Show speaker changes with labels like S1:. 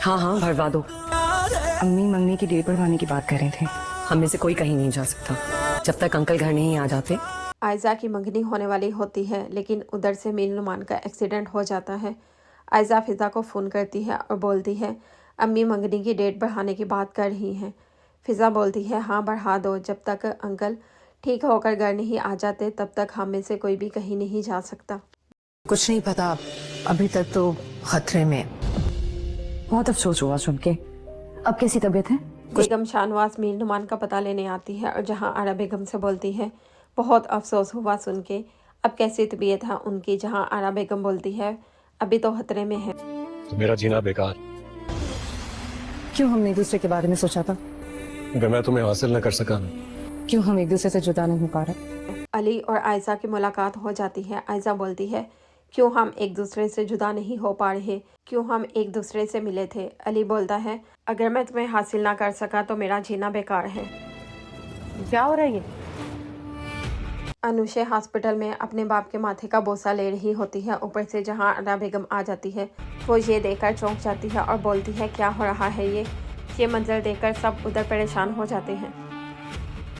S1: हाँ हाँ भरवा दो।
S2: अम्मी मंगनी की डेट बढ़वाने की बात कर रहे थे।
S1: हम में से कोई कहीं नहीं जा सकता जब तक अंकल घर नहीं आ जाते।
S3: आयजा की मंगनी होने वाली होती है, लेकिन उधर से मीर नुमान का एक्सीडेंट हो जाता है। आयजा फिजा को फ़ोन करती है और बोलती है अम्मी मंगनी की डेट बढ़ाने की बात कर रही हैं। फिजा बोलती है हाँ बढ़ा दो, जब तक अंकल ठीक होकर घर नहीं आ जाते तब तक हम में से कोई भी कहीं नहीं जा सकता।
S4: कुछ नहीं पता, अभी तक तो खतरे में।
S2: बहुत अफसोस हुआ सुन के। अब कैसी तबीयत है?
S3: बेगम शाहनवाज मीर नुमान का पता लेने आती है और जहाँ आरा बेगम से बोलती है बहुत अफसोस हुआ सुन के, अब कैसी तबीयत है उनकी। जहाँ आरा बेगम बोलती है अभी तो खतरे में है।
S5: तो मेरा जीना बेकार।
S2: क्यों हमने एक दूसरे के बारे में सोचा था?
S5: अगर मैं तुम्हें हासिल न कर सका ना,
S2: क्यों हम एक दूसरे से जुदा नहीं हो पा रहे?
S3: अली और आयजा की मुलाकात हो जाती है। आयजा बोलती है क्यों हम एक दूसरे से जुदा नहीं हो पा रहे, क्यों हम एक दूसरे से मिले थे। अली बोलता है अगर मैं तुम्हें हासिल ना कर सका तो मेरा जीना बेकार है।
S2: क्या हो रहा है ये?
S3: अनुशे हॉस्पिटल में अपने बाप के माथे का बोसा ले रही होती है। ऊपर से जहां आरा बेगम आ जाती है वो ये देखकर चौंक जाती है और बोलती है क्या हो रहा है ये मंजर देखकर सब उधर परेशान हो जाते हैं।